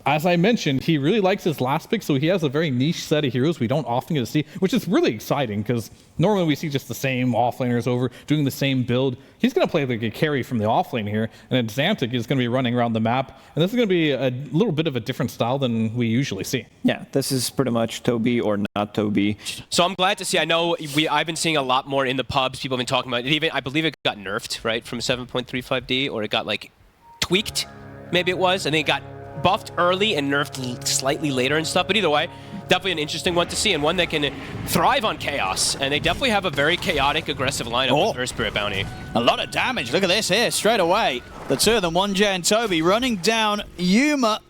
as I mentioned, he really likes his last pick, so he has a very niche set of heroes we don't often get to see, which is really exciting because normally we see just the same offlaners over doing the same build. He's going to play like a carry from the offlane here, and then Xantic is going to be running around the map, and this is going to be a little bit of a different style than we usually see. Yeah, this is pretty much Toby or not Toby. So I'm glad to see. I know I've been seeing a lot more in the pubs. People have been talking about it. Even I believe it got nerfed, right, from 7.35D, or it got like tweaked, maybe it was, and then it got buffed early and nerfed slightly later and stuff. But either way, definitely an interesting one to see, and one that can thrive on chaos. And they definitely have a very chaotic, aggressive lineup with Earth Spirit Bounty. A lot of damage. Look at this here, straight away. The two of them, 1J and Toby, running down Yuma.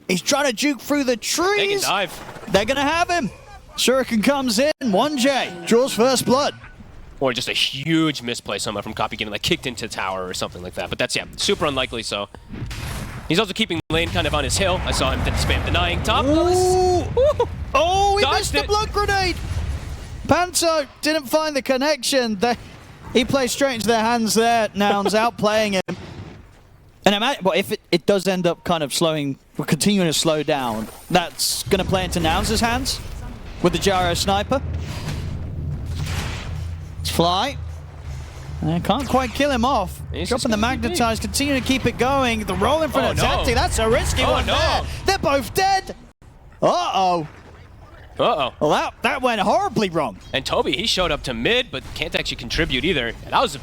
He's trying to juke through the trees. They can dive. They're going to have him. Shuriken comes in. 1J draws first blood. Or just a huge misplay somehow from Copy getting like kicked into the tower or something like that. But that's, yeah, super unlikely, so. He's also keeping lane kind of on his hill. I saw him spam denying top. Ooh. Oh, he Dodged missed the it. blood grenade. Panto didn't find the connection. He plays straight into their hands there. Nouns outplaying him. And imagine, well, if it does end up kind of slowing, we're continuing to slow down, that's going to play into Nouns' hands with the gyro sniper. Let's fly. Can't quite kill him off. Dropping the magnetize, continue to keep it going. The roll in front of Zanti, that's a risky one there. They're both dead. Uh-oh. Uh-oh. Well, that went horribly wrong. And Toby, he showed up to mid, but can't actually contribute either. And that was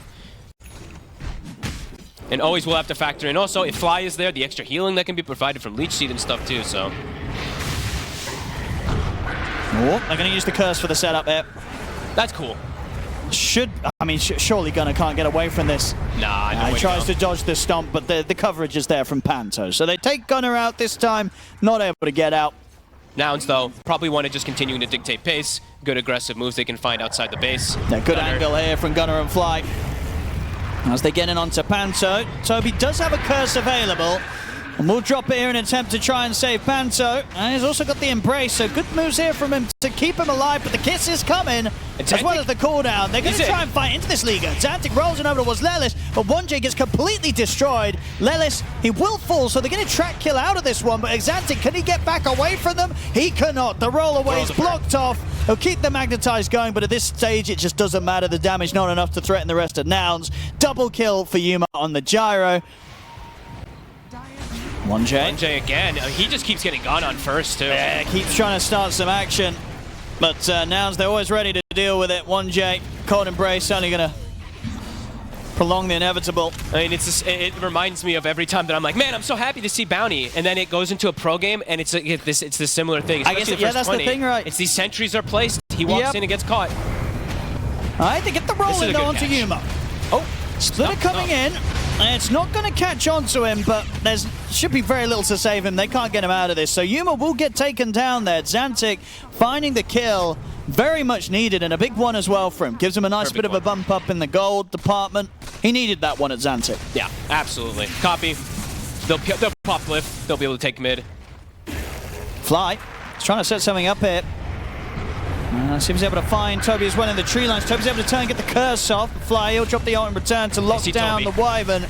and always will have to factor in. Also, if Fly is there, the extra healing that can be provided from Leech Seed and stuff too, so. Oh, they're going to use the curse for the setup there. That's cool. Surely Gunnar can't get away from this. Nah, no He way tries to dodge the stomp, but the coverage is there from Panto. So they take Gunnar out this time, not able to get out. Nouns, though, probably want to just continuing to dictate pace. Good aggressive moves they can find outside the base. Yeah, good angle here from Gunnar and Fly. As they get in onto Panto, Toby does have a curse available. And we'll drop it here in an attempt to try and save Panto. And he's also got the embrace, so good moves here from him to keep him alive, but the kiss is coming, as well as the cooldown. They're going to try and fight into this Liga. Zantic rolls it over towards Lelis, but 1J gets completely destroyed. Lelis, he will fall, so they're going to track kill out of this one, but Zantic, can he get back away from them? He cannot. The roll away is blocked off. He'll keep the magnetize going, but at this stage, it just doesn't matter. The damage not enough to threaten the rest of Nouns. Double kill for Yuma on the gyro. 1J again. He just keeps getting gone on first, too. Yeah, keeps trying to start some action. But Nouns, they're always ready to deal with it. 1J, cold embrace, only going to prolong the inevitable. I mean, it reminds me of every time that I'm like, man, I'm so happy to see Bounty. And then it goes into a pro game, and it's this similar thing. I guess, yeah, that's 20. The thing, right? It's these sentries are placed. He walks in and gets caught. All right, they get the roll in onto Yuma. Oh, Splitter coming in. And it's not going to catch on to him, but there should be very little to save him. They can't get him out of this. So Yuma will get taken down there. Zantic finding the kill, very much needed, and a big one as well for him. Gives him a nice bit of a bump up in the gold department. He needed that one at Zantic. Yeah, absolutely. Copy. They'll pop lift. They'll be able to take mid. Fly. He's trying to set something up here. Seems able to find Toby as well in the tree lines. Toby's able to turn and get the curse off. Fly, he'll drop the ult in return to lock down the Wyvern.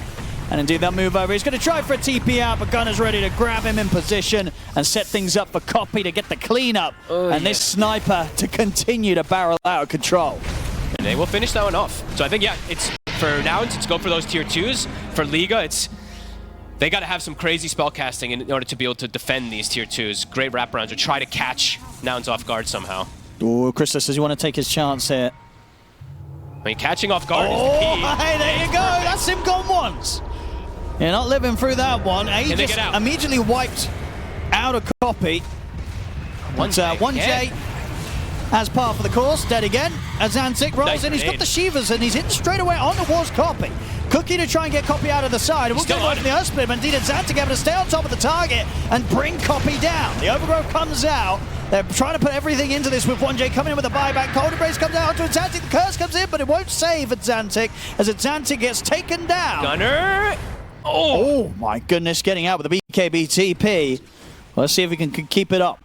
And indeed, they'll move over. He's going to try for a TP out, but Gunner's ready to grab him in position and set things up for Copy to get the cleanup. And this sniper to continue to barrel out of control. And they will finish that one off. So I think, yeah, it's for Nouns, it's go for those tier 2s. For Liga, they got to have some crazy spell casting in order to be able to defend these tier 2s. Great wraparounds or try to catch Nouns off guard somehow. Oh, Christos says you want to take his chance here. I mean, catching off guard is the key. Hey, there you go. That's him gone once. You're not living through that one. He just immediately wiped out a Copy. 1J as par for the course. Dead again. As Zantic rolls in, he's got the Shivas and he's hitting straight away on towards Copy. Cookie to try and get Copy out of the side. We'll get on the Earth Split, but indeed Zantic able to stay on top of the target and bring Copy down. The Overgrowth comes out. They're trying to put everything into this with 1J coming in with a buyback. Cold Embrace comes out onto Zantic. The curse comes in, but it won't save at Zantic as Zantic gets taken down. Gunner. Oh my goodness, getting out with the BKB TP. Let's see if we can keep it up.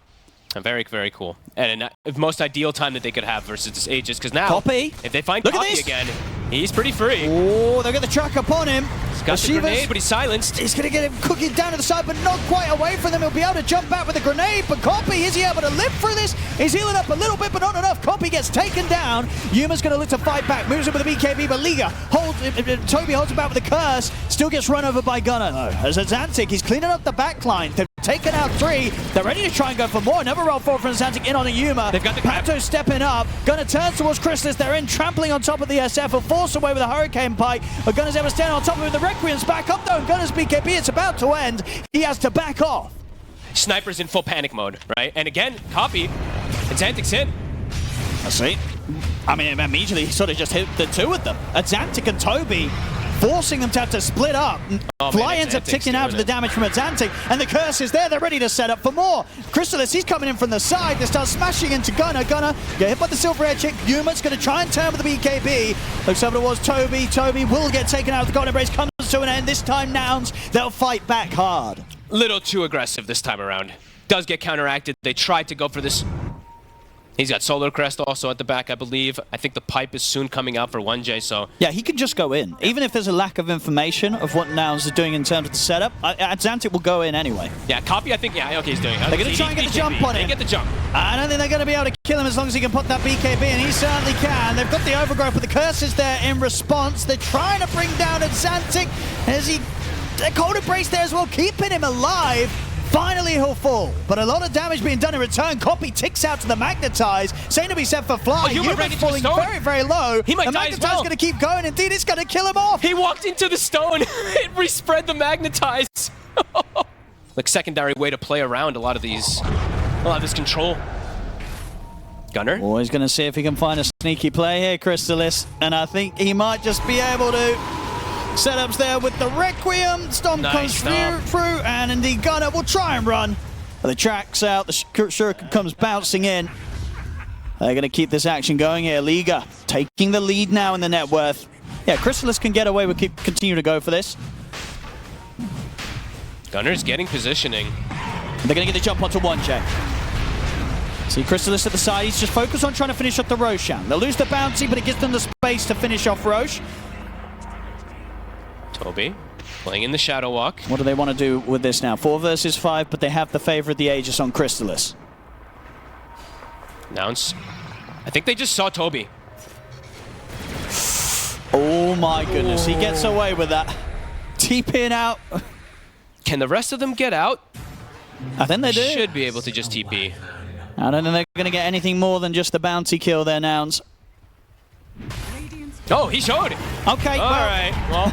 Very, very cool. And most ideal time that they could have versus this Aegis, because now, Copy. if they find Look at Copy this. again, he's pretty free. Oh, they'll get the track upon him. He's got the grenade, but he's silenced. He's going to get him cooking down to the side, but not quite away from them. He'll be able to jump back with a grenade, but Copy, is he able to live through this? He's healing up a little bit, but not enough. Copy gets taken down. Yuma's going to look to fight back, moves in with the BKB, but Liga holds, Toby holds him back with a curse, still gets run over by Gunnar, though. As Azantic, he's cleaning up the backline. They've taken out 3. They're ready to try and go for more. Another roll forward from Azantic in on a Yuma. They've got the grab. Panto stepping up. Gunnar turns towards Chrysalis. They're in, trampling on top of the SF. Will force away with a Hurricane Pike. But Gunnar's able to stand on top of it with the Requiem's back up, though. And Gunnar's BKB, it's about to end. He has to back off. Sniper's in full panic mode, right? And again, Copy. Azantic's hit. I see. I mean, immediately he sort of just hit the 2 of them. Azantic and Toby forcing them to have to split up. Fly ends up ticking out to the damage from Azantic, and the curse is there. They're ready to set up for more. Chrysalis, he's coming in from the side. They start smashing into Gunnar. Gunnar get hit by the silver hair chick. Yuma's going to try and turn with the BKB. Looks over towards Toby. Toby will get taken out. The Golden Embrace comes to an end. This time, Nouns, they'll fight back hard. Little too aggressive this time around. Does get counteracted. They tried to go for this. He's got Solar Crest also at the back, I believe. I think the pipe is soon coming out for L1GA, so... Yeah, he can just go in. Even if there's a lack of information of what Nouns are doing in terms of the setup, Azantic will go in anyway. Yeah, Copy, I think, yeah, okay, he's doing it. They're going to try and get the jump on him. They get the jump. I don't think they're going to be able to kill him as long as he can put that BKB, and he certainly can. They've got the overgrowth, but the curse is there in response. They're trying to bring down Azantic as he... The Cold Embrace there as well, keeping him alive. Finally, he'll fall, but a lot of damage being done in return. Copy ticks out to the Magnetize. Same to be set for Fly. Yuma's falling very, very low. He might the die as well. Magnetize going to keep going. Indeed, it's going to kill him off. He walked into the stone. It respread the Magnetize. Like secondary way to play around a lot of this control. Gunnar. Always going to see if he can find a sneaky play here, Chrysalis, and I think he might just be able to. Setups there with the Requiem. Stomp comes through, and indeed Gunnar will try and run. But the track's out, the Shuriken comes bouncing in. They're going to keep this action going here. Liga taking the lead now in the net worth. Yeah, Chrysalis can get away with continue to go for this. Gunnar's getting positioning. They're going to get the jump onto L1GA. See Chrysalis at the side, he's just focused on trying to finish off the Roshan. They'll lose the bounty, but it gives them the space to finish off Roche. Toby playing in the Shadow Walk. What do they want to do with this now? 4 versus 5, but they have the favor of the Aegis on Chrysalis. Nouns. I think they just saw Toby. Oh my goodness, he gets away with that. TPing out. Can the rest of them get out? I think they do. Should be able to just TP. I don't think they're going to get anything more than just the bounty kill there, Nouns. Oh, he showed it. Okay, all right. Well,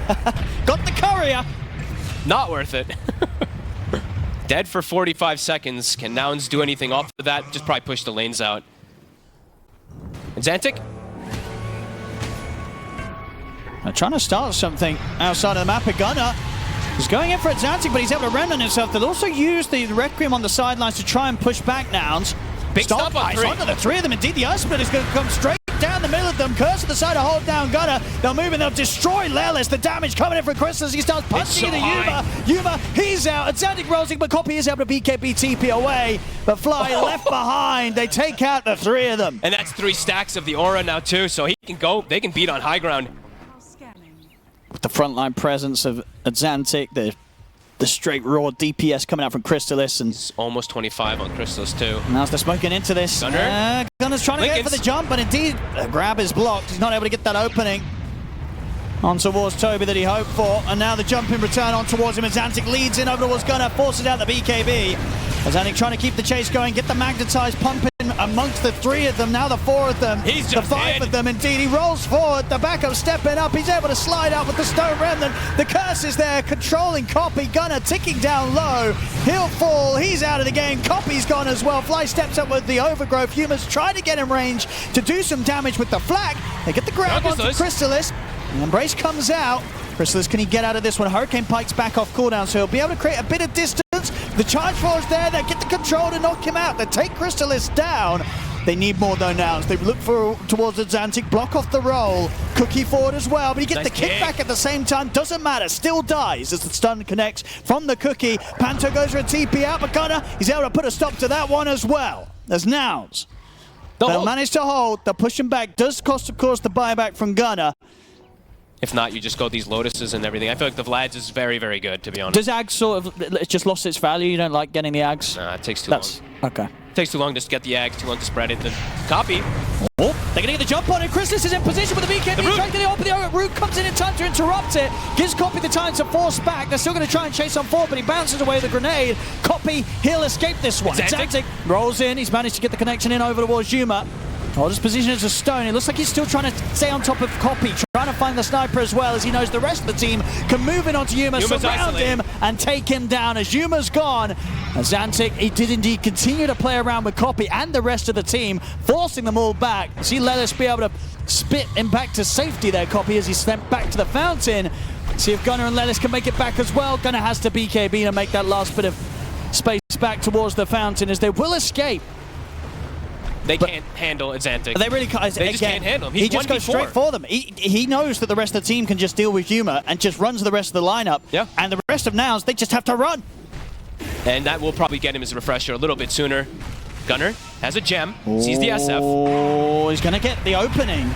got the courier. Not worth it. Dead for 45 seconds. Can Nouns do anything off of that? Just probably push the lanes out. Azantic? They're trying to start something outside of the map. Gunnar is going in for Azantic, but he's able to remnant himself. They'll also use the Requiem on the sidelines to try and push back Nouns. Big stop on 3. Onto the 3 of them. Indeed, the Ice Split is going to come straight down the middle of them. Curse at the side to hold down Gunnar. They'll move and they'll destroy Lelis. The damage coming in from Chrysalis. He starts punching into Yuma. Yuma, he's out. Azantic rolling, but Copy is able to BKB TP away. But Fly left behind. They take out the 3 of them. And that's 3 stacks of the aura now too, so he can go. They can beat on high ground. With the frontline presence of Azantic, the straight raw DPS coming out from Chrysalis, and it's almost 25 on Chrysalis too. Now they're smoking into this. Gunnar's trying to go for the jump, but indeed the grab is blocked. He's not able to get that opening on towards Toby that he hoped for, and now the jump in return on towards him. Azantic leads in over towards Gunnar, forces out the BKB. Azantic trying to keep the chase going, get the Magnetize pumping amongst the 3 of them, now the 4 of them, He's the just 5 dead. of them. Indeed, he rolls forward, the backup stepping up, he's able to slide out with the Stone Remnant. The curse is there, controlling Copy. Gunnar ticking down low, he'll fall, he's out of the game. Copy's gone as well. Fly steps up with the overgrowth. Humans try to get in range to do some damage with the flag. They get the grab onto Chrysalis. The Embrace comes out. Chrysalis, can he get out of this one? Hurricane Pike's back off cooldown, so he'll be able to create a bit of distance. The charge force there, they get the control to knock him out. They take Chrysalis down. They need more though now. They look towards Azantic, block off the roll. Cookie forward as well, but he gets the kickback at the same time. Doesn't matter, still dies as the stun connects from the Cookie. Panto goes for a TP out, but Gunnar, he's able to put a stop to that one as well. There's Nouns. They'll manage to hold. They'll push him back. Does cost, of course, the buyback from Gunner. If not, you just go these Lotuses and everything. I feel like the Vlad's is very, very good, to be honest. Does Ag sort of, it's just lost its value? You don't like getting the Ags? Nah, it takes too long. Okay. It takes too long to get the Ags, too long to spread it. Then copy. Oh, they're going to get the jump on it. Christmas is in position with the BKB. Trying to get it open. The Root comes in time to interrupt it. Gives Copy the time to force back. They're still going to try and chase on forward, but he bounces away with the grenade. Copy, he'll escape this one. Zantic rolls in. He's managed to get the connection in over towards Yuma. Oh, this position is a stone. It looks like he's still trying to stay on top of Copy, trying to find the sniper as well, as he knows the rest of the team can move in onto Yuma, surround him, and take him down. As Yuma's gone, Zantic, he did indeed continue to play around with Copy and the rest of the team, forcing them all back. See Lelis be able to spit him back to safety there, Copy, as he sent back to the fountain. See if Gunner and Lelis can make it back as well. Gunner has to BKB to make that last bit of space back towards the fountain, as they will escape. They can't handle Zantic. They really can't. They just can't handle him. He just goes straight for them. He knows that the rest of the team can just deal with Yuma and just runs the rest of the lineup. Yeah. And the rest of Nouns, they just have to run. And that will probably get him as a refresher a little bit sooner. Gunner has a gem, sees the SF. Oh, he's going to get the opening.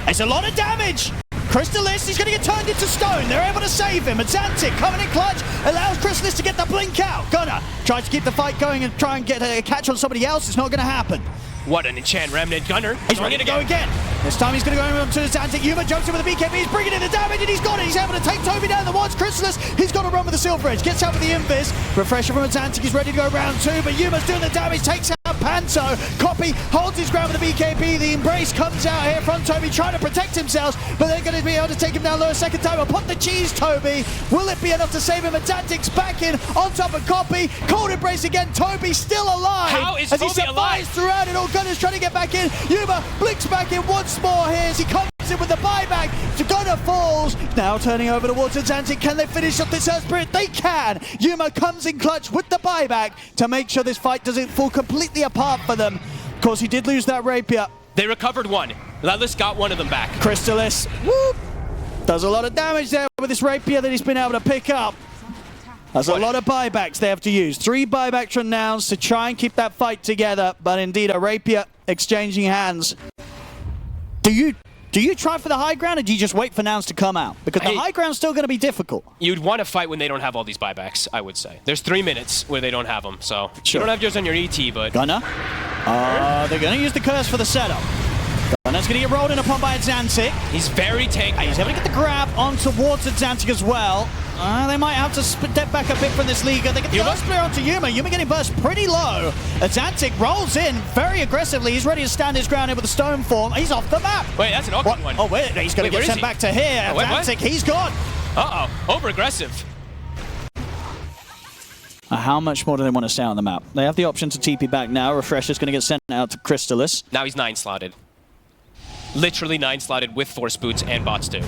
It's a lot of damage. Crystalis, he's going to get turned into stone. They're able to save him. And Zantic coming in clutch allows Crystalis to get the blink out. Gunner tries to keep the fight going and try and get a catch on somebody else. It's not going to happen. What an enchant remnant. Gunner. He's ready to go again. This time he's going to go on to Zantic. Yuma jumps in with the BKB. He's bringing in the damage and he's got it. He's able to take Toby down the ones. Crystalis, he's got to run with the Silver Edge. Gets out with the Invis. Refresher from Zantic. He's ready to go round two, but Yuma's doing the damage. Takes out Panto. Copy holds his ground with the BKB. The Embrace comes out here from Toby trying to protect himself, but they're going to be able to take him down low a second time. I'll put the cheese, Toby. Will it be enough to save him? And Zantic's back in on top of Copy. Cold Embrace again. Toby still alive. How is as he Toby survives alive? throughout it all. Gunner's trying to get back in. Yuma blinks back in once more here as he comes in with the buyback. Gunner falls. Now turning over towards Zantic. Can they finish up this Earth Spirit? They can. Yuma comes in clutch with the buyback to make sure this fight doesn't fall completely apart for them. Of course, he did lose that rapier. They recovered one. Lelis got one of them back. Crystalis, whoop, does a lot of damage there with this rapier that he's been able to pick up. There's a lot of buybacks they have to use. 3 buybacks from Nouns to try and keep that fight together, but indeed a rapier exchanging hands. Do you try for the high ground, or do you just wait for Nouns to come out? Because the high ground's still going to be difficult. You'd want to fight when they don't have all these buybacks, I would say. There's 3 minutes where they don't have them, so Sure. you don't have yours on your ET, but... Gunner, they're going to use the curse for the setup. Gunner's going to get rolled in upon by Zantic. He's very tanky. He's able to get the grab on towards Zantic as well. They might have to step back a bit from this Liga. They get the last player onto Yuma. Yuma getting burst pretty low. Zantic rolls in very aggressively. He's ready to stand his ground here with the stone form. He's off the map. Wait, that's an awkward one. Oh, wait, he's going to get sent back to here. Oh, wait, Zantic, he's gone. Uh-oh, over-aggressive. How much more do they want to stay on the map? They have the option to TP back now. Refresher's going to get sent out to Crystalis. Now he's 9-slotted. Literally 9-slotted with Force Boots and Bots too.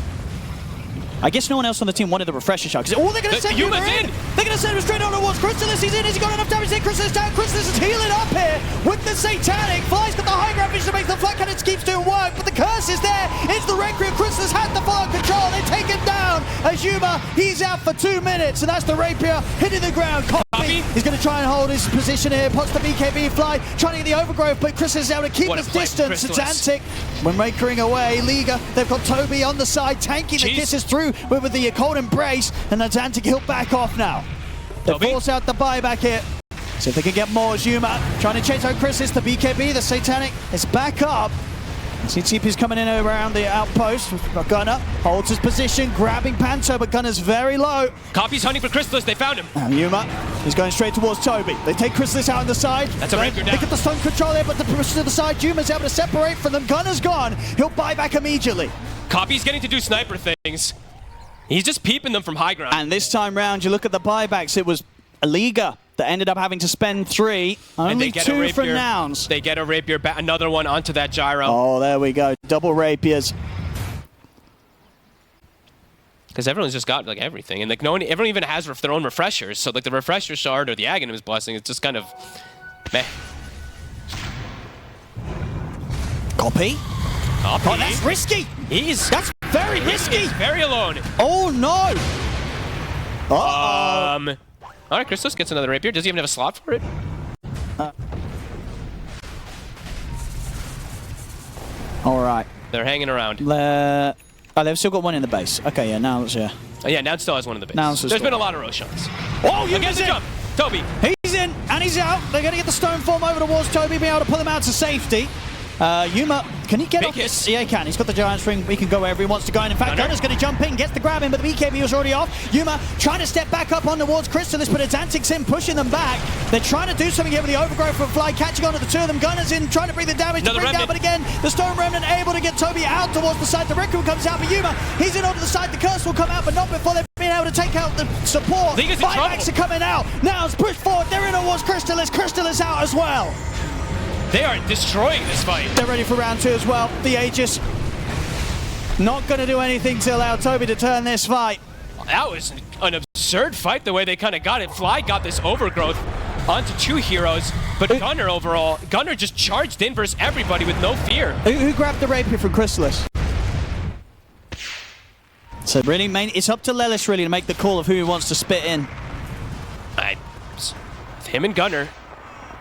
I guess no one else on the team wanted the refresher shot. They're going to send Yuma in. They're going to send him straight on towards Crystalis. He's in. Has he got enough damage? Crystalis down. Crystalis is healing up here with the Satanic. Fly's got the high ground vision to make the flat cannon keeps doing work, but the curse is there. It's the Requiem. Crystalis had the fire control. They take him down. As Yuma, he's out for 2 minutes, and that's the rapier hitting the ground. Copy. He's going to try and hold his position here. Pots the BKB fly, trying to get the overgrowth, but Crystalis is able to keep his distance. It's Zantic. When rakering away, Liga, they've got Toby on the side, tanking the kisses through with the cold embrace, and the Zantic, he'll back off now. They force out the buyback here. See if they can get more. Yuma trying to chase out Crystalis. The BKB, the Satanic is back up. CTP's coming in around the outpost. Gunner holds his position, grabbing Panto, but Gunner's very low. Copy's hunting for Crystalis. They found him. And Yuma, he's going straight towards Toby. They take Crystalis out on the side. That's a rapier down. They get the stun control there, but the push to the side. Yuma's able to separate from them. Gunner's gone. He'll buy back immediately. Copy's getting to do sniper things. He's just peeping them from high ground. And this time round, you look at the buybacks, it was a Liga that ended up having to spend 3. Only 2 for Nouns. They get a rapier, another one onto that gyro. Oh, there we go. Double rapiers. Because everyone's just got like everything, and like everyone even has their own refreshers. So like the refresher shard or the Aghanim's blessing, it's just kind of meh. Copy. Oh, that's risky. That's very risky. He's very alone. Oh no. All right, Crystalis gets another rapier. Does he even have a slot for it? All right. They're hanging around. Oh, they've still got one in the base. Okay, yeah, Nouns, yeah. Oh, yeah, Nouns still has one in the base. Nouns has There's got been a lot of Roshan's. Oh, you Against the jump. Toby. He's in, and he's out. They're going to get the stone form over towards Toby, being able to pull him out to safety. Yuma, can he get Big off hit. this? Yeah, he can. He's got the giant string. He can go wherever he wants to go. And in fact, Gunner's going to jump in, gets the grab in, but the BKB was already off. Yuma trying to step back up on towards Crystalis, but Azantic's in, pushing them back. They're trying to do something here with the overgrowth from Fly, catching onto the two of them. Gunner's in, trying to bring the damage to bring down, but again, the Stone Remnant able to get Toby out towards the side. The Raccoon comes out, but Yuma, he's in onto the side. The Curse will come out, but not before they've been able to take out the support. Liga's in Buybacks are coming out. Now it's pushed forward. They're in towards Crystalis. Crystalis out as well. They are destroying this fight. They're ready for round 2 as well. The Aegis not going to do anything to allow Toby to turn this fight. That was an absurd fight the way they kind of got it. Fly got this overgrowth onto 2 heroes, but Gunner overall, Gunner just charged in versus everybody with no fear. Who grabbed the rapier from Crystalis? So really, it's up to Lelis really to make the call of who he wants to spit in. Him and Gunner,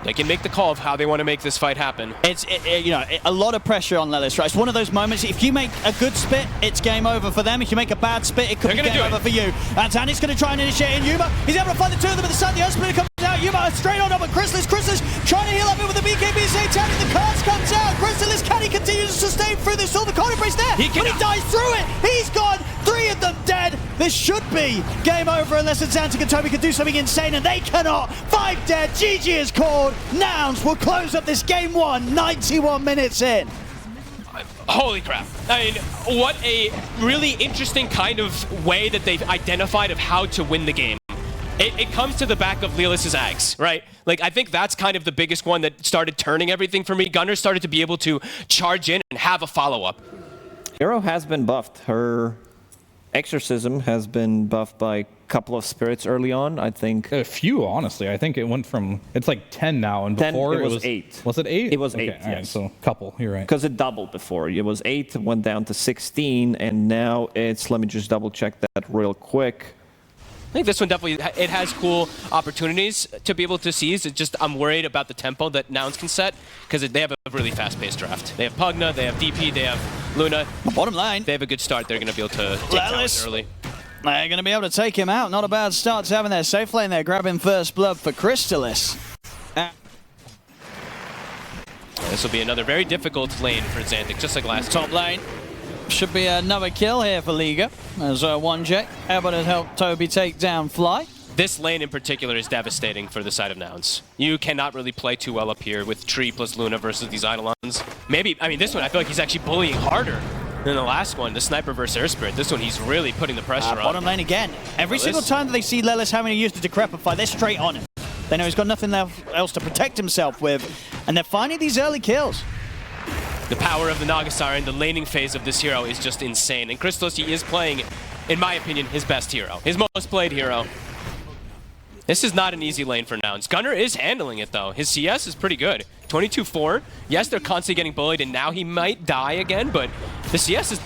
they can make the call of how they want to make this fight happen. It's a lot of pressure on Lelis, right? It's one of those moments, if you make a good spit, it's game over for them. If you make a bad spit, it could be game over for you. And Tandy's going to try and initiate in Yuma. He's able to find the two of them at the side. The Earth Splitter comes out. Yuma straight on up with Crystalis. Crystalis trying to heal up with the BKB. Tandy, the curse comes out. Crystalis, can he continue to sustain through this? All the corner brace there, but he dies through it. He's gone. 3 of them dead. This should be game over unless Azantic and Toby can do something insane, and they cannot. 5 dead. GG is called. Nouns will close up this game 1, 91 minutes in. Holy crap. I mean, what a really interesting kind of way that they've identified of how to win the game. It comes to the back of Lelis's axe, right? Like, I think that's kind of the biggest one that started turning everything for me. Gunner started to be able to charge in and have a follow-up. Hero has been buffed. Her Exorcism has been buffed by a couple of spirits early on, I think. A few, honestly. I think it went from, it's like 10 now, and 10, before it was 8. Was it 8? It was 8, okay, yes. Right, so a couple, you're right. Because it doubled before. It was 8, went down to 16, and now it's, let me just double check that real quick. I think this one definitely, it has cool opportunities to be able to seize. It's just, I'm worried about the tempo that Nouns can set, because they have a really fast-paced draft. They have Pugna, they have DP, they have Luna. Bottom lane. They have a good start. They're going to be able to take towers early. They're going to be able to take him out. Not a bad start to having their safe lane there, grabbing first blood for Crystalis. This will be another very difficult lane for Xantic, just like last Top lane. Should be another kill here for Liga, as L1GA able to help Toby take down Fly. This lane in particular is devastating for the side of Nouns. You cannot really play too well up here with Tree plus Luna versus these Eidolons. Maybe, I mean, this one I feel like he's actually bullying harder than the last one, the Sniper versus Air Spirit. This one he's really putting the pressure on. Bottom lane again. Every single time that they see Lelis having to use the Decrepify, they're straight on him. They know he's got nothing else to protect himself with, and they're finding these early kills. The power of the Nagasari, the laning phase of this hero is just insane. And Crystalis, he is playing, in my opinion, his best hero. His most played hero. This is not an easy lane for Nouns. Gunner is handling it, though. His CS is pretty good. 22-4. Yes, they're constantly getting bullied, and now he might die again, but the CS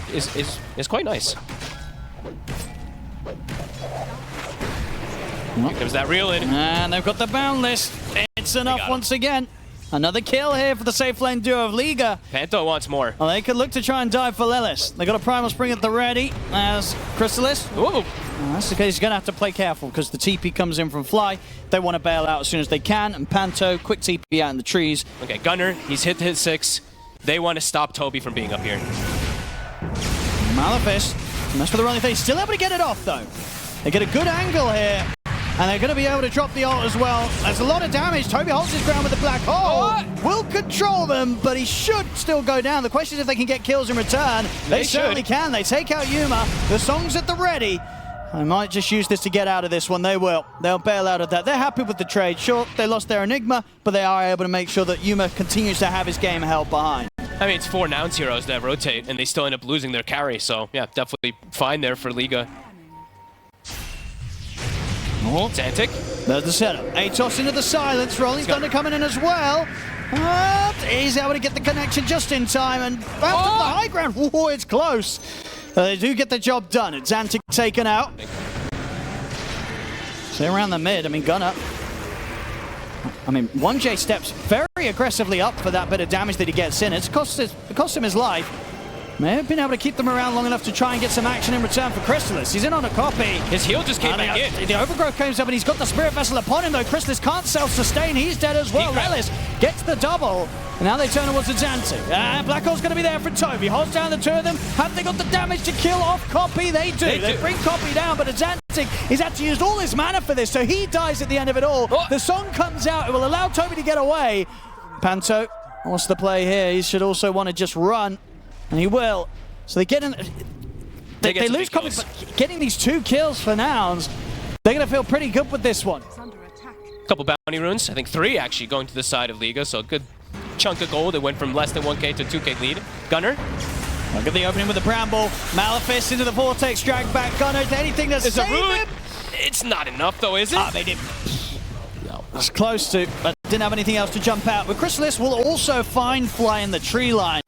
is quite nice. Here comes that reel in. And they've got the boundless. It's enough once again. Another kill here for the safe lane duo of Liga. Panto wants more. Well, they could look to try and dive for Lelis. They got a Primal Spring at the ready as Crystalis. Ooh. That's the case. He's going to have to play careful because the TP comes in from Fly. They want to bail out as soon as they can. And Panto, quick TP out in the trees. Okay, Gunner, he's hit 6. They want to stop Toby from being up here. Malefice, mess with the running face. Still able to get it off, though. They get a good angle here. And they're going to be able to drop the ult as well. There's a lot of damage. Toby holds his ground with the black hole. Will control them, but he should still go down. The question is if they can get kills in return. They certainly can. They take out Yuma. The song's at the ready. They might just use this to get out of this one. They will. They'll bail out of that. They're happy with the trade. Sure, they lost their Enigma, but they are able to make sure that Yuma continues to have his game held behind. I mean, it's 4 Nouns heroes that rotate, and they still end up losing their carry. So, yeah, definitely fine there for Liga. Xantic. There's the setup. Atos into the silence roll. He's going to come in as well. He's able to get the connection just in time and back to the high ground. Oh, it's close. They do get the job done. It's Xantic taken out. So around the mid, I mean, Gunner I mean, 1J steps very aggressively up for that bit of damage that he gets in. It cost him his life. May have been able to keep them around long enough to try and get some action in return for Chrysalis. He's in on a copy. His heal just came back in. The Overgrowth comes up and he's got the Spirit Vessel upon him though. Chrysalis can't self-sustain. He's dead as well. Lelis gets the double. And now they turn towards the Zantic. Black Hole's going to be there for Toby. Holds down the two of them. Have they got the damage to kill off Copy? They do. They bring Copy down, but Zantic, he's actually used all his mana for this, so he dies at the end of it all. Oh. The song comes out. It will allow Toby to get away. Panto, what's the play here? He should also want to just run, and he will. So they get in. They lose Copy, but getting these 2 kills for Nouns, they're going to feel pretty good with this one. Couple bounty runes. I think 3 actually going to the side of Liga, so a good chunk of gold. It went from less than 1k to 2k lead. Gunner. Look at the opening with the Bramble. Malefice into the Vortex, drag back Gunner. Anything to save him? It's not enough though, is it? They didn't. No, it's close to, but didn't have anything else to jump out. But Chrysalis will also find Fly in the tree line.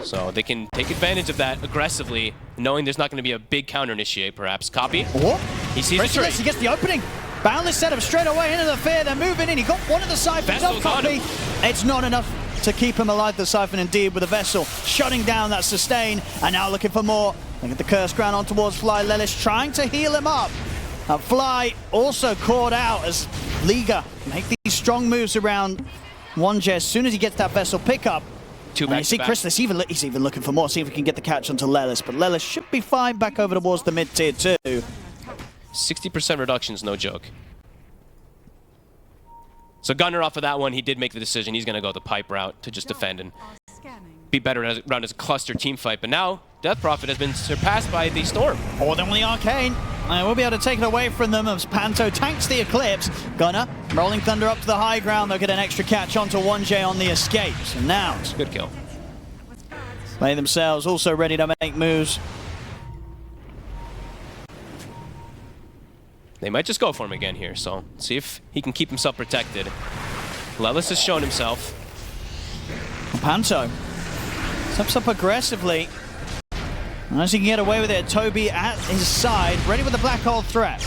So they can take advantage of that aggressively, knowing there's not going to be a big counter initiate, perhaps. Copy. Oh. He sees Chrysalis, the tree. he gets the opening. Boundless setup straight away into the Fear. They're moving in. He got one of the Siphons off Copy. It's not enough to keep him alive, the Siphon, indeed, with a Vessel. Shutting down that sustain. And now looking for more. Look at the Curse Ground on towards Fly. Lelis trying to heal him up. Fly also caught out as Liga make these strong moves around 1J. As soon as he gets that Vessel pickup. And you see Chrysalis, he's even looking for more. See if we can get the catch onto Lelis. But Lelis should be fine back over towards the mid-tier 2. 60% reduction is no joke. So Gunner off of that one, he did make the decision. He's going to go the pipe route to just defend and be better around as a cluster team fight. But now, Death Prophet has been surpassed by the Storm. Or then with the Arcane. We'll be able to take it away from them as Panto tanks the Eclipse. Gunner, Rolling Thunder up to the high ground. They'll get an extra catch onto 1J on the escape. So now, good kill. They themselves also ready to make moves. They might just go for him again here, so see if he can keep himself protected. Lelis has shown himself. Panto steps up aggressively. Unless he can get away with it, Toby at his side, ready with the Black Hole threat.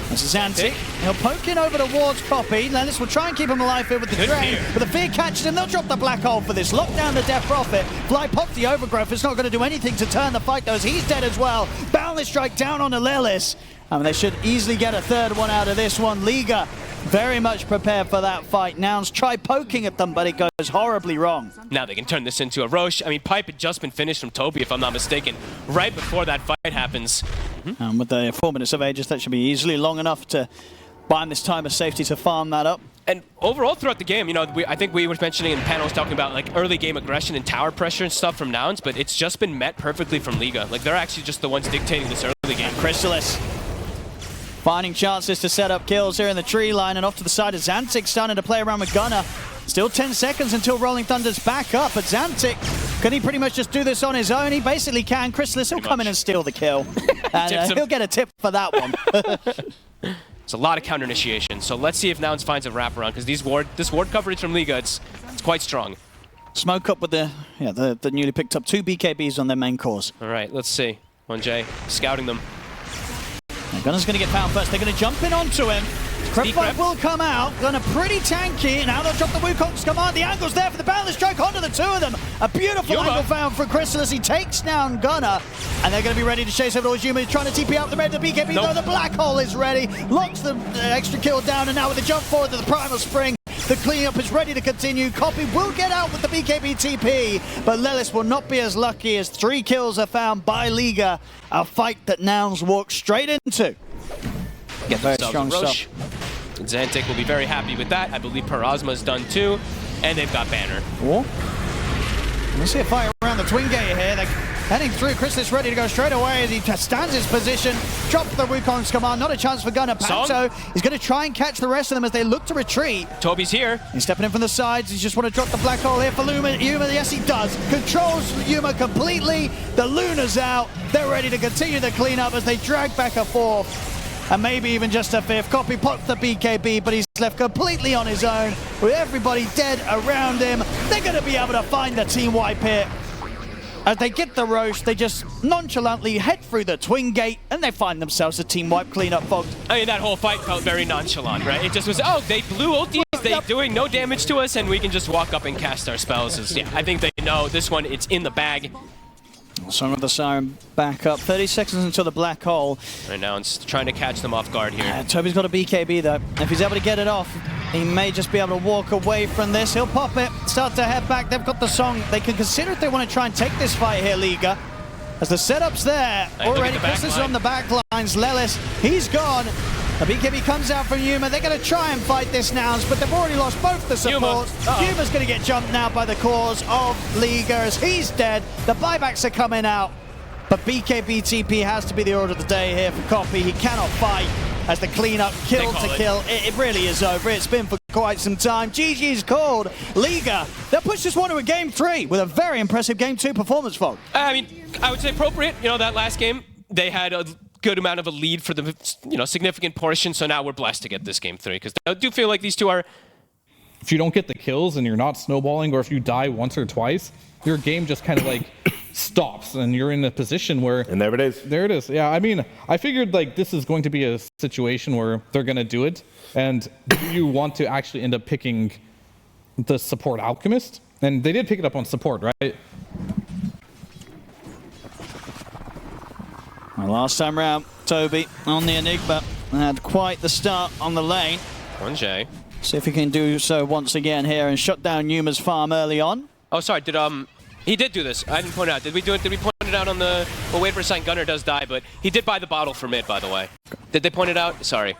This is Zantic. He'll poke in over towards Copy. Lelis will try and keep him alive here with the drain. But the Fear catches him. They'll drop the Black Hole for this. Lock down the Death Prophet. Fly pops the Overgrowth. It's not going to do anything to turn the fight, though, as he's dead as well. Boundless strike down on Lelis. They should easily get a third one out of this one. Liga very much prepared for that fight. Nouns try poking at them, but it goes horribly wrong. Now they can turn this into a Roche. I mean, Pipe had just been finished from Toby, if I'm not mistaken, right before that fight happens. With the 4 minutes of Aegis, that should be easily long enough to buy him this time of safety to farm that up. And overall throughout the game, you know, I think we were mentioning in panels talking about like early game aggression and tower pressure and stuff from Nouns, but it's just been met perfectly from Liga. Like they're actually just the ones dictating this early game. Chrysalis finding chances to set up kills here in the tree line, and off to the side of Zantic starting to play around with Gunner. Still 10 seconds until Rolling Thunder's back up, but Zantic, can he pretty much just do this on his own? He basically can. Chrysalis will come in and steal the kill. And he'll get a tip for that one. It's a lot of counter initiation, so let's see if Nouns finds a wraparound, because this ward coverage from Liga, it's quite strong. Smoke up with the newly picked up 2 BKBs on their main course. All right, let's see. 1J scouting them. Gunner's going to get found first. They're going to jump in onto him. Crep will come out. Gunner pretty tanky. Now they'll drop the Wukong's command. The angle's there for the boundless strike onto the 2 of them. A beautiful angle found for Chrysalis. He takes down Gunner. And they're going to be ready to chase over towards Yuma. He's trying to TP out the red. The BKB, though, the Black Hole is ready. Locks the extra kill down. And now with the jump forward to the Primal Spring, the cleanup is ready to continue. Copy will get out with the BKB TP, but Lelis will not be as lucky as 3 kills are found by Liga. A fight that Nouns walk straight into. Get very strong stuff. Zantic will be very happy with that. I believe Parasma's done too, and they've got Banner. Let's see a fire around the Twin Gate here. They're heading through. Chrysalis ready to go straight away as he stands his position. Drops the Wukong's command. Not a chance for Gunner. Panto is going to try and catch the rest of them as they look to retreat. Toby's here. He's stepping in from the sides. He's just want to drop the Black Hole here for Yuma. Yes, he does. Controls Yuma completely. The Luna's out. They're ready to continue the cleanup as they drag back a 4th. And maybe even just a 5th. Copy pops the BKB, but he's left completely on his own with everybody dead around him. They're going to be able to find the team wipe here. As they get the roast, they just nonchalantly head through the twin gate and they find themselves a team wipe cleanup, Fog. I mean, that whole fight felt very nonchalant, right? It just was, oh, they blew ultis, they doing no damage to us, and we can just walk up and cast our spells. Yeah, I think they know this one, it's in the bag. Song of the Siren back up. 30 seconds until the black hole. Right now, it's trying to catch them off guard here. Toby's got a BKB though. If he's able to get it off, he may just be able to walk away from this. He'll pop it, start to head back. They've got the song. They can consider if they want to try and take this fight here, Liga. As the setup's there already. Chris is on the back lines. Lelis, he's gone. The BKB comes out from Yuma. They're going to try and fight this Nouns, but they've already lost both the supports. Yuma's going to get jumped now by the cause of Liga as he's dead. The buybacks are coming out, but BKB TP has to be the order of the day here for Copy. He cannot fight as the cleanup kill to kill. It really is over. It's been for quite some time. GG's called. Liga, they'll push this one to a game 3 with a very impressive game 2 performance, Fog. I mean, I would say appropriate. You know, that last game, they had a good amount of a lead for the significant portion, so now we're blessed to get this game 3, because I do feel like these two are... If you don't get the kills and you're not snowballing, or if you die once or twice, your game just kind of like stops and you're in a position where... And there it is. There it is. Yeah, I mean, I figured like this is going to be a situation where they're going to do it, and do you want to actually end up picking the support alchemist? And they did pick it up on support, right? Last time round, Toby on the Enigma had quite the start on the lane. L1GA. See if he can do so once again here and shut down Yuma's farm early on. Oh, sorry, he did do this. I didn't point it out. Did we do it? Did we point it out on the... Well, wait for a second. Gunner does die, but he did buy the bottle for mid, by the way. Did they point it out? Sorry.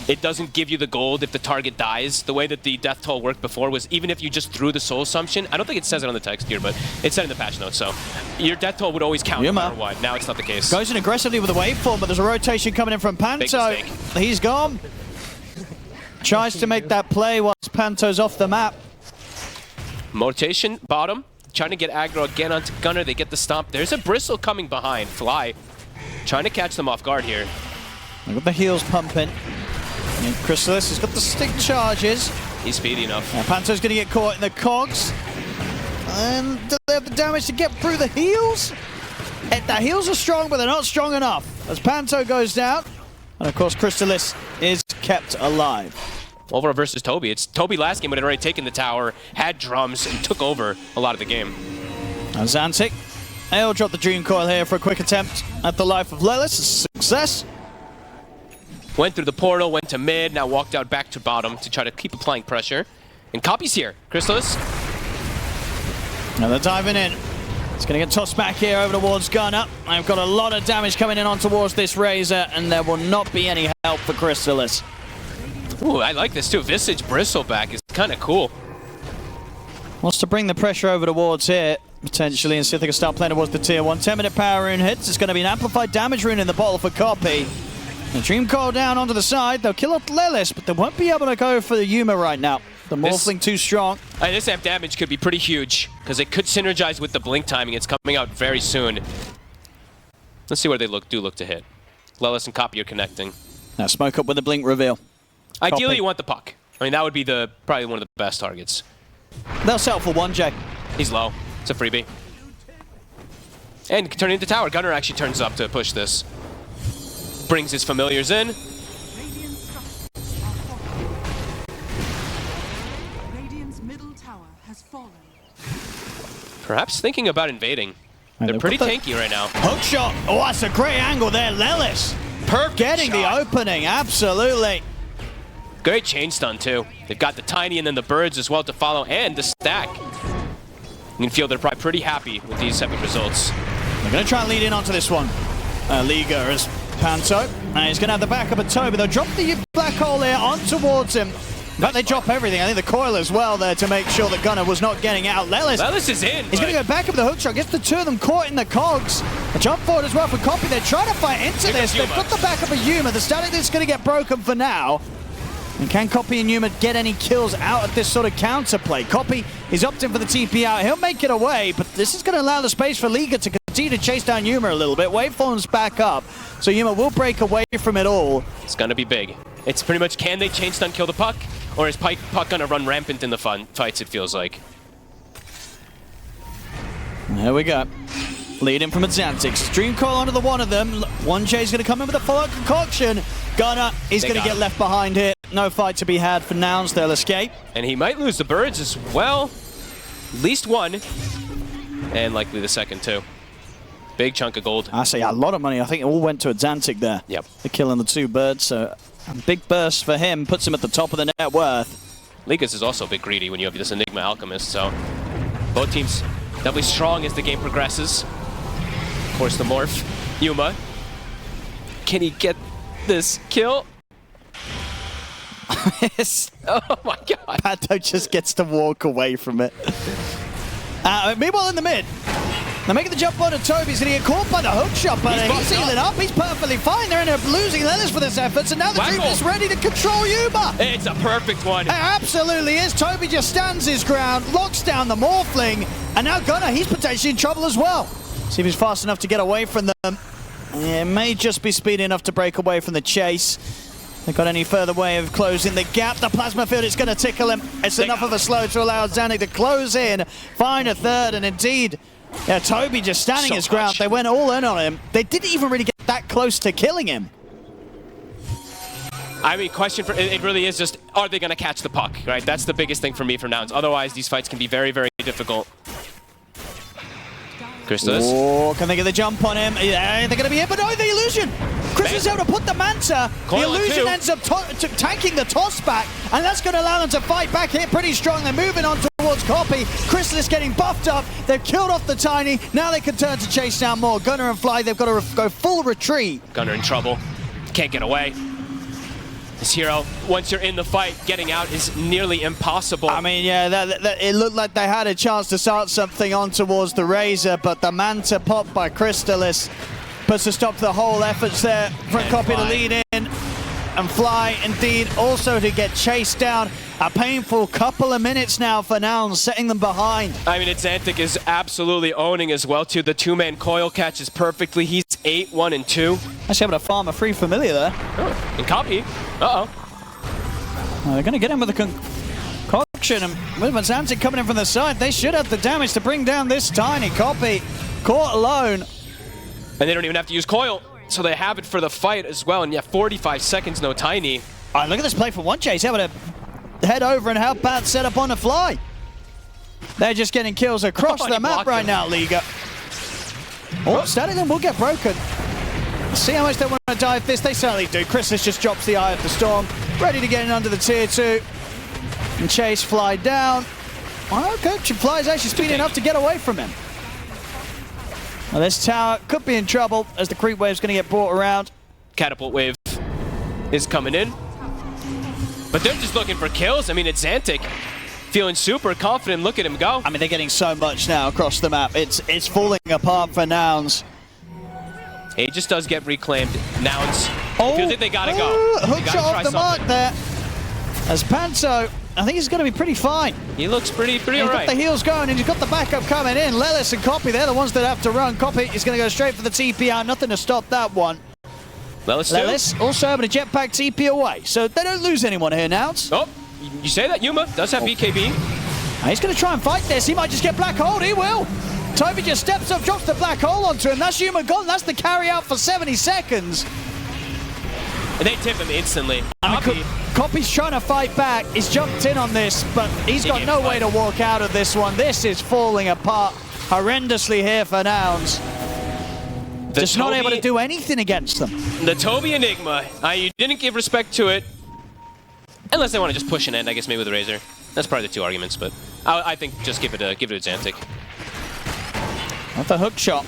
It doesn't give you the gold if the target dies. The way that the death toll worked before was even if you just threw the soul assumption, I don't think it says it on the text here, but it said in the patch notes, so your death toll would always count no matter what. Now it's not the case. Goes in aggressively with a waveform, but there's a rotation coming in from Panto. He's gone. Tries to make that play whilst Panto's off the map. Rotation, bottom. Trying to get aggro again onto Gunner. They get the stomp. There's a Bristle coming behind. Fly. Trying to catch them off guard here. Look at the heels pumping. And Chrysalis has got the stick charges. He's speedy enough. Panto's going to get caught in the cogs. And do they have the damage to get through the heels? The heels are strong, but they're not strong enough. As Panto goes down. And of course, Chrysalis is kept alive. Over versus Toby. It's Toby last game, but had already taken the tower, had drums, and took over a lot of the game. And Xantic, they'll drop the Dream Coil here for a quick attempt at the life of Lelis. Success. Went through the portal, went to mid, now walked out back to bottom to try to keep applying pressure. And Copy's here. Chrysalis. Now they're diving in. It's going to get tossed back here over towards Gunner. I've got a lot of damage coming in on towards this Razor, and there will not be any help for Chrysalis. Ooh, I like this too. Visage Bristleback is kind of cool. Wants to bring the pressure over towards here, potentially, and see if they can start playing towards the tier 1. 10-minute power rune hits. It's going to be an amplified damage rune in the bottle for Copy. The Dream Coil down onto the side. They'll kill off Lelis, but they won't be able to go for the Yuma right now. The Morphling too strong. This amp damage could be pretty huge, because it could synergize with the blink timing. It's coming out very soon. Let's see where they look to hit. Lelis and Copy are connecting. Now smoke up with the blink reveal. Ideally, Copy. you want the puck. I mean, that would be probably one of the best targets. They'll settle for 1J. He's low. It's a freebie. And turning into tower. Gunner actually turns up to push this. Brings his familiars in. Radiant's middle tower has fallen. Perhaps thinking about invading. They're pretty tanky right now. Hook shot. Oh, that's a great angle there, Lelis. Perfect Getting shot. the opening, absolutely. Great chain stun, too. They've got the tiny and then the birds as well to follow, and the stack. You can feel they're probably pretty happy with these type of results. They're going to try and lead in onto this one. Liga is Panto. And he's going to have the backup of Toby. They'll drop the black hole here on towards him. In fact, they drop everything. I think the coil as well there to make sure that Gunner was not getting out. Lelis is in. He's going to go back up with the hook shot. Gets the two of them caught in the cogs. A jump forward as well for Copy. They're trying to fight into this. They've got the backup of Yuma. The static is going to get broken for now. And can Copy and Yuma get any kills out of this sort of counterplay? Copy is opting for the TP out. He'll make it away, but this is going to allow the space for Liga to continue to chase down Yuma a little bit. Waveform's back up, so Yuma will break away from it all. It's going to be big. It's pretty much, can they chain stun kill the puck? Or is puck going to run rampant in the fights, it feels like? There we go. Leading from Atlantic. Dream call onto the one of them. L1GA is going to come in with a follow-up concoction. Gunner is going to get left behind here. No fight to be had for Nouns. They'll escape. And he might lose the birds as well. At least one. And likely the second, too. Big chunk of gold. I say a lot of money. I think it all went to Atlantic there. Yep. They're killing the 2 birds, so a big burst for him. Puts him at the top of the net worth. Liga's is also a bit greedy when you have this Enigma Alchemist, so both teams definitely strong as the game progresses. Of course, the Morph, Yuma. Can he get this kill? Oh my god. Pato just gets to walk away from it. Meanwhile, in the mid, they're making the jump onto Toby. He's going to get caught by the hook shot, but he's healing up. He's perfectly fine. They're ended up losing Lelis for this effort, so now the group is ready to control Yuma. It's a perfect one. It absolutely is. Toby just stands his ground, locks down the Morphling, and now Gunner, he's potentially in trouble as well. See if he's fast enough to get away from them. It may just be speedy enough to break away from the chase. They've got any further way of closing the gap. The plasma field is going to tickle him. It's enough of a slow to allow Zanuck to close in, find a third, and indeed, yeah, Toby just standing his ground. They went all in on him. They didn't even really get that close to killing him. I mean, question for it really is just, are they going to catch the puck, right? That's the biggest thing for me for Nouns. Otherwise, these fights can be very, very difficult. Christos. Oh, can they get the jump on him? Yeah, they're going to be hit, but no, the illusion. Chris is able to put the Manta. The illusion ends up tanking the toss back, and that's going to allow them to fight back here pretty strong. They're moving on towards Copy. Chrysalis getting buffed up. They've killed off the Tiny. Now they can turn to chase down more. Gunner and Fly, they've got to go full retreat. Gunner in trouble. Can't get away. This hero, once you're in the fight, getting out is nearly impossible. I mean, yeah, it looked like they had a chance to start something on towards the Razor, but the Manta popped by Crystalis puts a stop to the whole efforts there from Copy to lead in. And Fly, indeed, also to get chased down. A painful couple of minutes now for Nouns, setting them behind. I mean, Atlantic is absolutely owning as well, too. The 2-man coil catches perfectly. He's 8-1-2. Actually able to farm a free familiar there. Oh, and Copy. Uh-oh. They're going to get him with a concoction. And with Atlantic coming in from the side, they should have the damage to bring down this Tiny. Copy caught alone. And they don't even have to use coil. So they have it for the fight as well. And yeah, 45 seconds, no Tiny. All right, look at this play from L1GA. He's able to head over and help out set up on the Fly. They're just getting kills across the map right now, Liga. Oh, Static then will get broken. See how much they want to dive this. They certainly do. Chrysalis just drops the Eye of the Storm. Ready to get in under the tier 2. And chase Fly down. Oh, okay, Fly is actually speeding enough to get away from him. Well, this tower could be in trouble as the creep wave's going to get brought around. Catapult wave is coming in. But they're just looking for kills. I mean, it's Xantic feeling super confident. Look at him go. I mean, they're getting so much now across the map. It's falling apart for Nouns. He just does get reclaimed. Nouns. Feels like they gotta go. Hook shot off the mark there. As Panto, I think he's going to be pretty fine. He looks pretty he's all right. He's got the heals going, and he's got the backup coming in. Lelis and Copy, they're the ones that have to run. Copy is going to go straight for the TP out. Nothing to stop that one. Lelis also able to jetpack TP away. So they don't lose anyone here now. Oh, you say that. Yuma does have BKB. And he's going to try and fight this. He might just get black hole. He will. Toby just steps up, drops the black hole onto him. That's Yuma gone. That's the carry out for 70 seconds. And they tip him instantly. Copy's trying to fight back. He's jumped in on this, but he's got no way to walk out of this one. This is falling apart horrendously here for Nouns. Just not able to do anything against them. The Toby Enigma. You didn't give respect to it. Unless they want to just push an end, I guess maybe with the Razor. That's probably the two arguments, but I think just give it to Xantic. With the hook shot.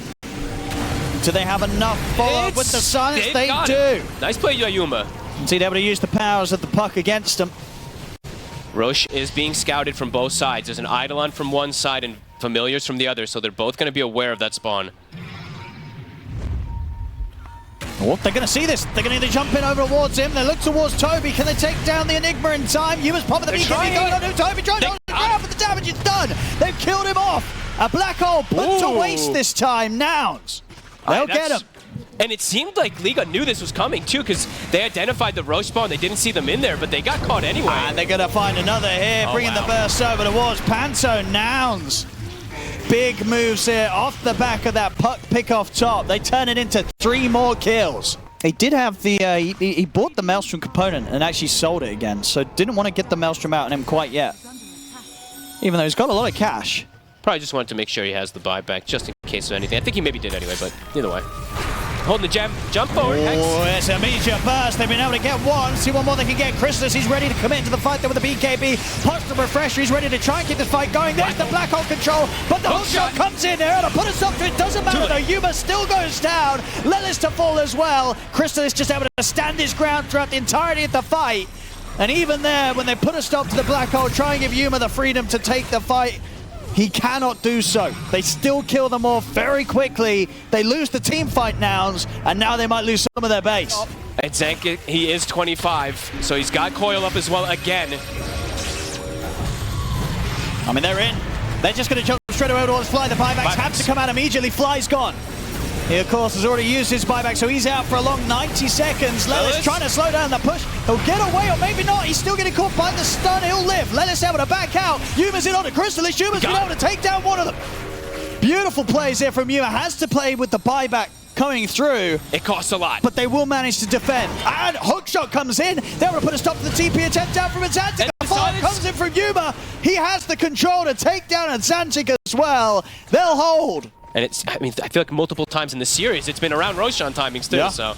Do they have enough follow-up with the silence? They do. Nice play, Yuma. Indeed, able to use the powers of the puck against them. Roche is being scouted from both sides. There's an Eidolon from one side and Familiars from the other, so they're both going to be aware of that spawn. Oh, they're going to see this. They're going to either jump in over towards him. They look towards Toby. Can they take down the Enigma in time? Yuma's popping the BKB going on to Toby. Trying to hold the ground, but the damage is done. They've killed him off. A black hole put to waste this time. Nouns. They'll get him. And it seemed like Liga knew this was coming too, because they identified the Roche spawn. They didn't see them in there, but they got caught anyway. And they're going to find another here, bringing the burst over towards Panto. Nouns big moves here off the back of that puck pick off top. They turn it into 3 more kills. He did have the, he bought the Maelstrom component and actually sold it again, so didn't want to get the Maelstrom out on him quite yet. Even though he's got a lot of cash. Probably just wanted to make sure he has the buyback, just in case of anything. I think he maybe did anyway, but either way. Holding the gem, jump forward, Hex. Oh, it's a immediate burst. They've been able to get one. See one more they can get. Chrysalis, he's ready to commit to the fight there with the BKB. Pops the refresher, he's ready to try and keep this fight going. There's the black hole control, but the hook shot comes in there to put a stop to it. Doesn't matter though, Yuma still goes down. Lelis to fall as well. Chrysalis just able to stand his ground throughout the entirety of the fight. And even there, when they put a stop to the black hole, try and give Yuma the freedom to take the fight, he cannot do so. They still kill them off very quickly. They lose the team fight Nouns, and now they might lose some of their base. And Zank, he is 25, so he's got coil up as well again. I mean, they're in. They're just going to jump straight away towards Fly. The buybacks have to come out immediately. Fly's gone. He, of course, has already used his buyback, so he's out for a long 90 seconds. Lelis trying to slow down the push. He'll get away, or maybe not. He's still getting caught by the stun. He'll live. Lelis able to back out. Yuma's in on a Chrysalis. Yuma's been able to take down one of them. Beautiful plays here from Yuma. Has to play with the buyback coming through. It costs a lot. But they will manage to defend. And hookshot comes in. They're going to put a stop to the TP attempt down from Atlantic. The follow comes in from Yuma. He has the control to take down Atlantic as well. They'll hold. And it's, I mean, I feel like multiple times in the series, it's been around Roshan timings too, so.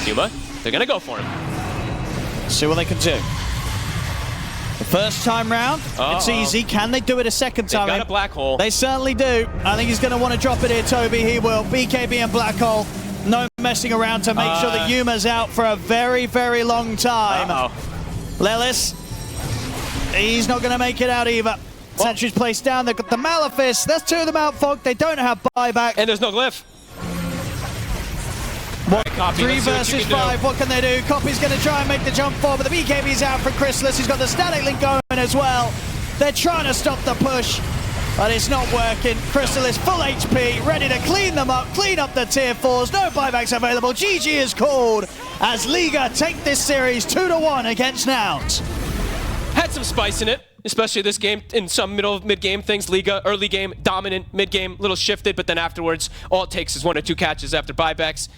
Yuma, they're gonna go for him. See what they can do. The first time round, it's easy. Can they do it a second time? They've got a black hole. They certainly do. I think he's gonna want to drop it here, Toby. He will. BKB and black hole. No messing around to make sure that Yuma's out for a very, very long time. Lelis, he's not gonna make it out either. Sentry's placed down, they've got the Malefice, there's 2 of them out, Fog, they don't have buyback. And there's no glyph. What? Right, 3 versus 5, what can they do? Copy's going to try and make the jump forward, but the BKB's out for Chrysalis, he's got the static link going as well. They're trying to stop the push, but it's not working. Chrysalis full HP, ready to clean them up, clean up the tier 4s, no buybacks available. GG is called as Liga take this series 2-1 against Nouns. Had some spice in it. Especially this game, in some mid-game things. Liga, early game, dominant, mid-game, little shifted, but then afterwards, all it takes is 1 or 2 catches after buybacks.